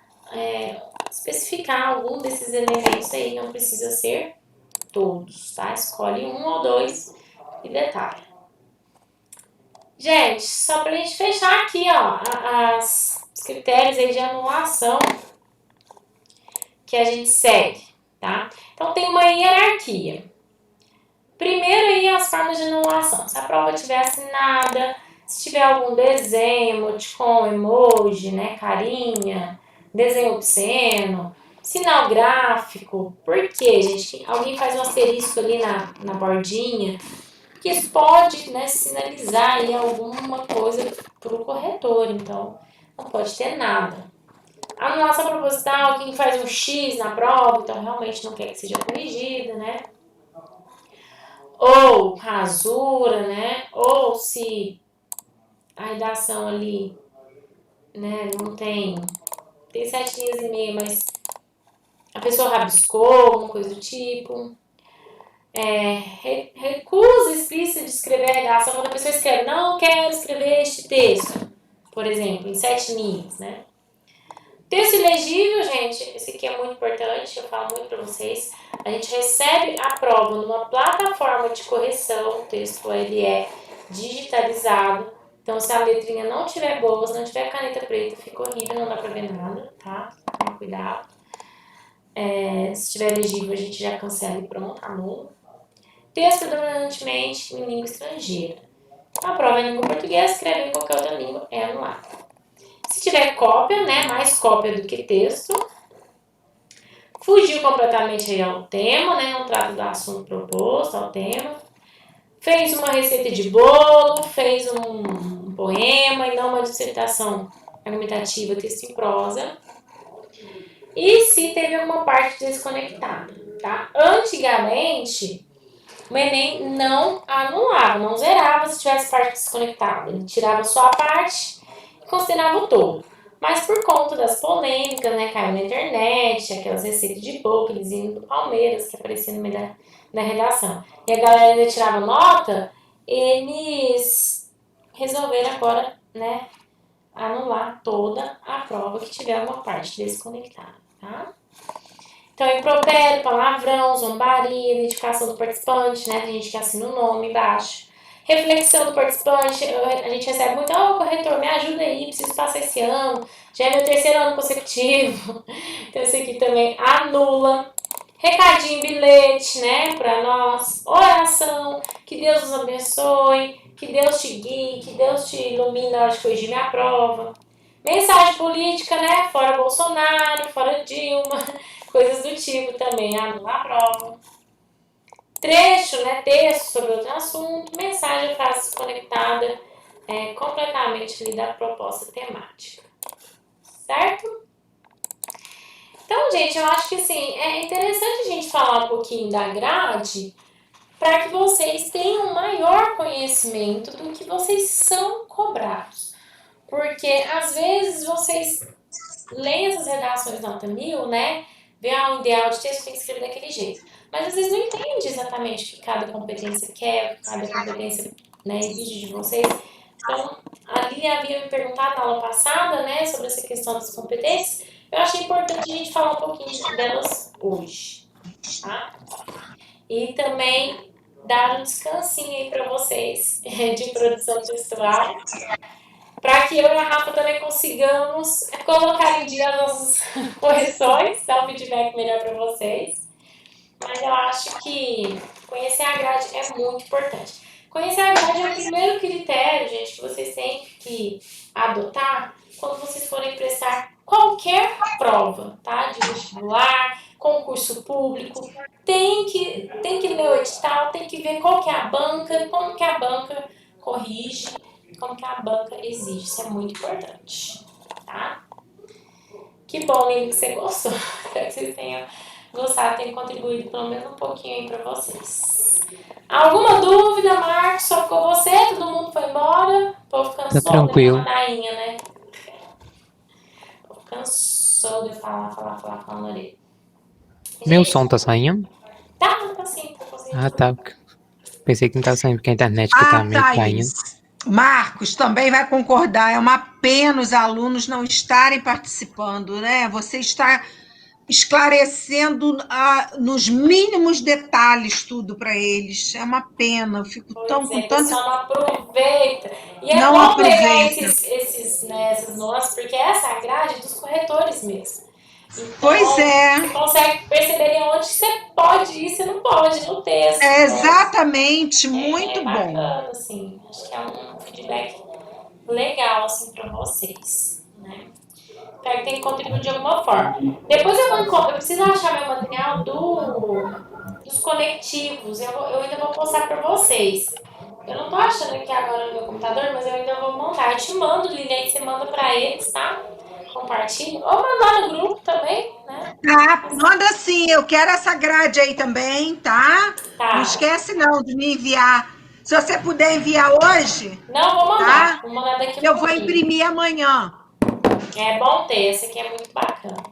Speaker 1: especificar algum desses elementos aí, não precisa ser todos, tá? Escolhe 1 ou 2 e detalha. Gente, só pra gente fechar aqui, os critérios aí de anulação que a gente segue, tá? Então, tem uma hierarquia. Primeiro aí as formas de anulação. Se a prova estiver assinada, se tiver algum desenho, emoticon, emoji, né, carinha, desenho obsceno, sinal gráfico. Por quê, gente? Alguém faz um asterisco ali na bordinha, porque isso pode, né, sinalizar aí alguma coisa para o corretor. Então, não pode ter nada. Anulação proposital, quem faz um X na prova, então realmente não quer que seja corrigida, né? Ou rasura, né? Ou se a redação ali, né, não tem 7 linhas e meia, mas a pessoa rabiscou, alguma coisa do tipo. Recusa explícita de escrever a redação quando a pessoa escreve, não quero escrever este texto, por exemplo, em 7 linhas, né? Texto ilegível, gente, esse aqui é muito importante, eu falo muito para vocês. A gente recebe a prova numa plataforma de correção, o texto ele é digitalizado. Então, se a letrinha não tiver boa, se não tiver caneta preta, fica horrível, não dá para ver nada, tá? Toma cuidado. Se tiver legível, a gente já cancela e pronto, anula. Texto predominantemente em língua estrangeira. A prova é em língua portuguesa, escreve em qualquer outra língua, é anulado. Se se tiver cópia, né? Mais cópia do que texto. Fugiu completamente aí ao tema, né? Não trata do assunto proposto, ao tema. Fez uma receita de bolo, fez um poema e não uma dissertação argumentativa, texto em prosa. E se teve alguma parte desconectada, tá? Antigamente, o Enem não anulava, não zerava se tivesse parte desconectada. Ele tirava só a parte e considerava o todo. Mas por conta das polêmicas, né, caiu na internet, aquelas receitas de bolo, aqueles hinos do Palmeiras que apareciam no meio da redação. E a galera ainda tirava nota, eles resolveram agora, né, anular toda a prova que tiver uma parte desconectada, tá? Então, impropério, palavrão, zombaria, identificação do participante, né? Tem gente que assina o nome embaixo. Reflexão do participante, a gente recebe muito, corretor, me ajuda aí, preciso passar esse ano, já é meu 3º ano consecutivo. Então, esse aqui também anula. Recadinho, bilhete, né, pra nós. Oração, que Deus nos abençoe, que Deus te guie, que Deus te ilumine na hora de corrigir minha prova. Mensagem política, né, fora Bolsonaro, fora Dilma, coisas do tipo também, anula a prova. Trecho, né, texto sobre outro assunto, mensagem, frase desconectada, completamente ali da proposta temática. Certo? Então, gente, eu acho que assim, é interessante a gente falar um pouquinho da grade para que vocês tenham um maior conhecimento do que vocês são cobrados. Porque às vezes vocês leem essas redações nota 1000, né? Vê o ideal de texto, tem que escrever daquele jeito. Mas às vezes não entende exatamente o que cada competência quer, o que cada competência, né, exige de vocês. Então, ali havia me perguntado na aula passada, né, sobre essa questão das competências. Eu achei importante a gente falar um pouquinho delas hoje, tá? E também dar um descansinho aí para vocês de produção textual, para que eu e a Rafa também consigamos colocar em dia as nossas correções, dar um feedback melhor para vocês. Mas eu acho que conhecer a grade é muito importante. Conhecer a grade é o primeiro critério, gente, que vocês têm que adotar quando vocês forem prestar qualquer prova, tá? De vestibular, concurso público. Tem que ler o edital, tem que ver qual que é a banca, como que a banca corrige, como que a banca exige. Isso é muito importante, tá? Que bom, Lili, que você gostou. Espero que vocês tenham gostado, tenham contribuído pelo menos um pouquinho aí pra vocês. Alguma dúvida, Marcos? Só ficou você? Todo mundo foi embora? O povo
Speaker 2: Tá
Speaker 1: cansou da
Speaker 2: tranquilo.
Speaker 1: ladainha, né? O povo cansou de falar na orelha.
Speaker 2: Meu som tá saindo?
Speaker 1: Tá sim, tá conseguindo.
Speaker 2: Ah, tá. Pensei que não tá saindo, porque a internet que tá meio caindo.
Speaker 3: Thaís, Marcos também vai concordar. É uma pena os alunos não estarem participando, né? Você está esclarecendo nos mínimos detalhes tudo para eles. É uma pena. Eu fico tão com
Speaker 1: O
Speaker 3: tanta.
Speaker 1: pessoal não aproveita. E é
Speaker 3: Não
Speaker 1: bom pegar
Speaker 3: aproveita.
Speaker 1: essas nuances, porque essa é a grade dos corretores mesmo. Então,
Speaker 3: Pois é.
Speaker 1: você consegue perceber onde você pode ir e você não pode no texto.
Speaker 3: É exatamente, muito bom.
Speaker 1: Bacana, assim. Acho que é um feedback legal, assim, para vocês, né? Espero que tenha contribuído de alguma forma. Depois eu preciso achar meu material dos conectivos. Eu ainda vou postar para vocês. Eu não tô achando aqui agora no meu computador, mas eu ainda vou montar. Eu te mando, Lili, aí você manda para eles, tá? Compartilha. Ou mandar no grupo também, né?
Speaker 3: Tá, manda sim, eu quero essa grade aí também, tá?
Speaker 1: Tá.
Speaker 3: Não esquece não de me enviar. Se você puder enviar hoje,
Speaker 1: Não, vou mandar.
Speaker 3: tá?
Speaker 1: Vou mandar daqui
Speaker 3: Eu
Speaker 1: um
Speaker 3: vou
Speaker 1: pouquinho.
Speaker 3: imprimir amanhã.
Speaker 1: É bom ter, esse aqui é muito bacana.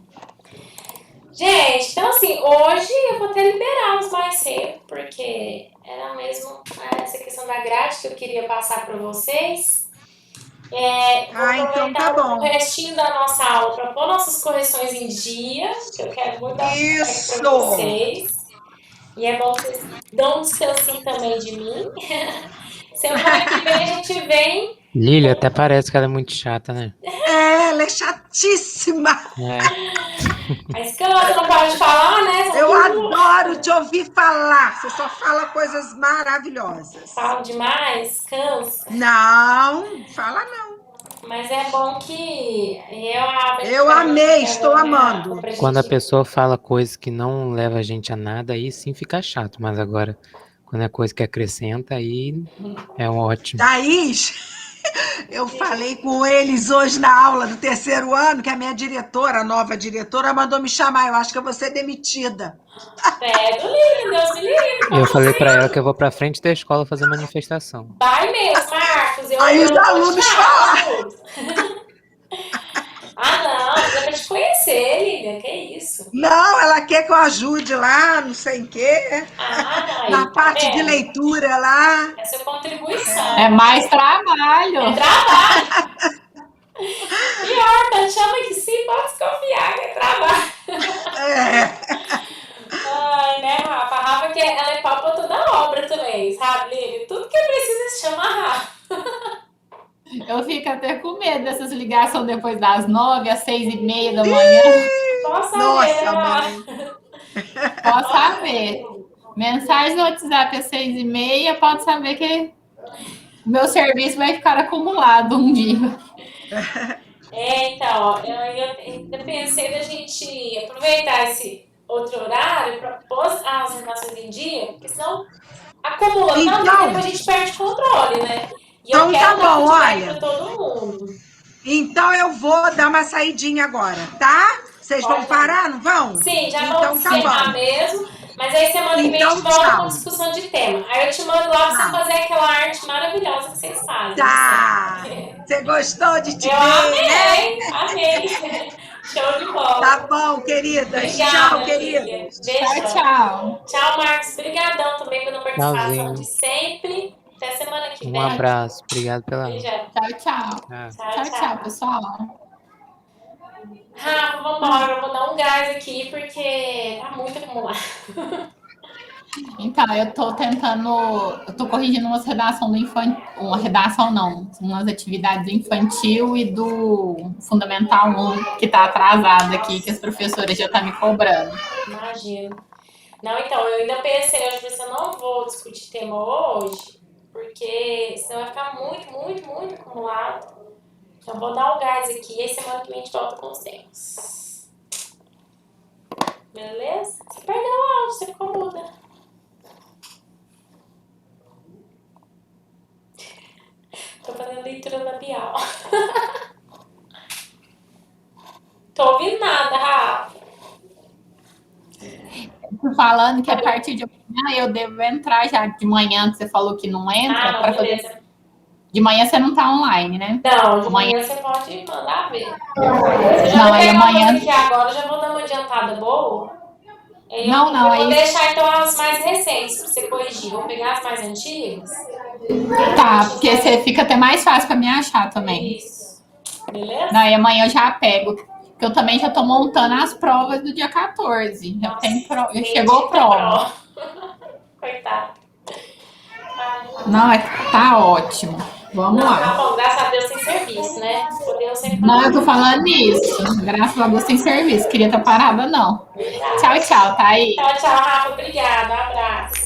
Speaker 1: Gente, então assim, hoje eu vou até liberá-los mais cedo, porque era mesmo essa questão da grade que eu queria passar para vocês. Vou
Speaker 3: então tá
Speaker 1: aproveitar
Speaker 3: bom.
Speaker 1: o restinho da nossa aula para pôr nossas correções em dia, que eu quero muito dar
Speaker 3: Isso.
Speaker 1: para vocês. E é bom que vocês dão um descansinho também de mim. Semana que vem a gente vem.
Speaker 2: Lili, até parece que ela é muito chata, né?
Speaker 3: Ela é chatíssima.
Speaker 1: Mas cansa, não pode falar, né?
Speaker 3: Eu adoro te ouvir falar. Você só fala coisas maravilhosas.
Speaker 1: Falo demais, cansa.
Speaker 3: Não, fala não.
Speaker 1: Mas é bom que
Speaker 3: Eu amei, estou amando.
Speaker 2: Quando a pessoa fala coisas que não leva a gente a nada, aí sim fica chato. Mas agora, quando é coisa que acrescenta, aí é um ótimo.
Speaker 3: Thaís, eu falei com eles hoje na aula do terceiro ano, que a minha diretora, a nova diretora, mandou me chamar. Eu acho que eu vou ser demitida.
Speaker 1: Credo livre, Deus me livre.
Speaker 2: Eu falei pra ela que eu vou pra frente da escola fazer manifestação.
Speaker 1: Vai mesmo, Marcos.
Speaker 3: Aí os
Speaker 1: Eu vou
Speaker 3: alunos
Speaker 1: te
Speaker 3: falaram.
Speaker 1: Ah, não, mas é pra te conhecer, Lilian. Que isso?
Speaker 3: Não, ela quer que eu ajude lá, não sei o quê,
Speaker 1: Ah, não, aí,
Speaker 3: na
Speaker 1: tá
Speaker 3: parte de
Speaker 1: vendo?
Speaker 3: leitura lá.
Speaker 1: Essa é a contribuição.
Speaker 4: É mais trabalho.
Speaker 1: Trabalho. Pior, tá achando que sim, pode desconfiar que é trabalho.
Speaker 3: É.
Speaker 1: Ai, né, Rafa? A Rafa, que ela é pau pra toda obra também, sabe, Lili? Tudo que precisa se chama Rafa.
Speaker 4: Eu fico até com medo dessas ligações depois das 9 às 6h30 da manhã.
Speaker 1: Posso
Speaker 3: Nossa,
Speaker 1: saber,
Speaker 3: mãe.
Speaker 4: Pode saber. Mensagem no WhatsApp às 6h30, pode saber que meu serviço vai ficar acumulado um dia.
Speaker 1: Então, eu ainda pensei da gente aproveitar esse outro horário para pôr as redações em dia, porque senão acumula tanto que depois a gente perde o controle, né? E eu
Speaker 3: Então
Speaker 1: quero
Speaker 3: tá
Speaker 1: dar
Speaker 3: bom,
Speaker 1: feedback
Speaker 3: olha.
Speaker 1: para todo mundo.
Speaker 3: Então eu vou dar uma saidinha agora, tá? Vocês vão parar, não vão?
Speaker 1: Sim, já
Speaker 3: então,
Speaker 1: vamos
Speaker 3: tá
Speaker 1: encerrar
Speaker 3: bom.
Speaker 1: mesmo. Mas aí semana que vem a
Speaker 3: Então,
Speaker 1: gente volta
Speaker 3: tchau.
Speaker 1: com discussão de tema. Aí eu te mando lá pra você
Speaker 3: Tá.
Speaker 1: fazer aquela arte maravilhosa que vocês fazem.
Speaker 3: Tá.
Speaker 1: Sempre.
Speaker 3: Você gostou de te
Speaker 1: Eu
Speaker 3: ver, né?
Speaker 1: amei. Show de bola.
Speaker 3: Tá bom, queridas.
Speaker 1: Obrigada,
Speaker 3: Tchau,
Speaker 1: Lilian.
Speaker 3: queridas.
Speaker 1: Beijão.
Speaker 4: Tchau.
Speaker 1: Tchau, Marcos. Obrigadão também pela participação
Speaker 2: Tchauzinho.
Speaker 1: de sempre. Até semana que
Speaker 2: Um
Speaker 1: vem.
Speaker 2: abraço. Obrigado pela.
Speaker 1: Beijão.
Speaker 4: Tchau, tchau, pessoal.
Speaker 1: Rafa, vambora. Eu vou dar um gás aqui porque tá muito acumulado.
Speaker 4: Então, eu tô corrigindo umas redações do infantil, uma redação não, umas atividades do infantil e do Fundamental 1, que tá atrasado aqui, que as professoras já estão me cobrando.
Speaker 1: Imagino. Não, então, eu ainda pensei, hoje eu não vou discutir tema hoje, porque senão vai ficar muito acumulado. Então, vou dar um gás aqui e aí semana que vem a gente volta com os temas. Beleza? Você perdeu o áudio, você ficou muda. Tô fazendo leitura labial. Tô ouvindo nada, Rafa.
Speaker 4: Tô falando que a partir de amanhã eu devo entrar já de manhã, que você falou que não entra.
Speaker 1: Não,
Speaker 4: pra
Speaker 1: beleza.
Speaker 4: fazer... De manhã você não tá online, né?
Speaker 1: Não, de manhã você pode mandar ver. Você já
Speaker 4: Não,
Speaker 1: vou
Speaker 4: aí
Speaker 1: pegar
Speaker 4: amanhã.
Speaker 1: aqui agora, já vou dar uma adiantada boa. Aí
Speaker 4: Não,
Speaker 1: eu vou
Speaker 4: aí.
Speaker 1: deixar então as mais recentes pra você corrigir. Vou pegar as mais antigas.
Speaker 4: Tá, porque você fica até mais fácil pra me achar também.
Speaker 1: Isso. Beleza?
Speaker 4: Não, e amanhã eu já pego. Porque eu também já tô montando as provas do dia 14. Já tem prova. Chegou a prova.
Speaker 1: Coitado.
Speaker 4: Não, tá ótimo. Vamos
Speaker 1: Não,
Speaker 4: lá.
Speaker 1: tá bom, graças a Deus tem serviço, né? Deus sempre
Speaker 4: Não, eu tô falando nisso. Graças a Deus tem serviço. Queria estar parada, não. Tchau, tchau. Tá aí.
Speaker 1: Tchau, Rafa. Obrigada. Um abraço.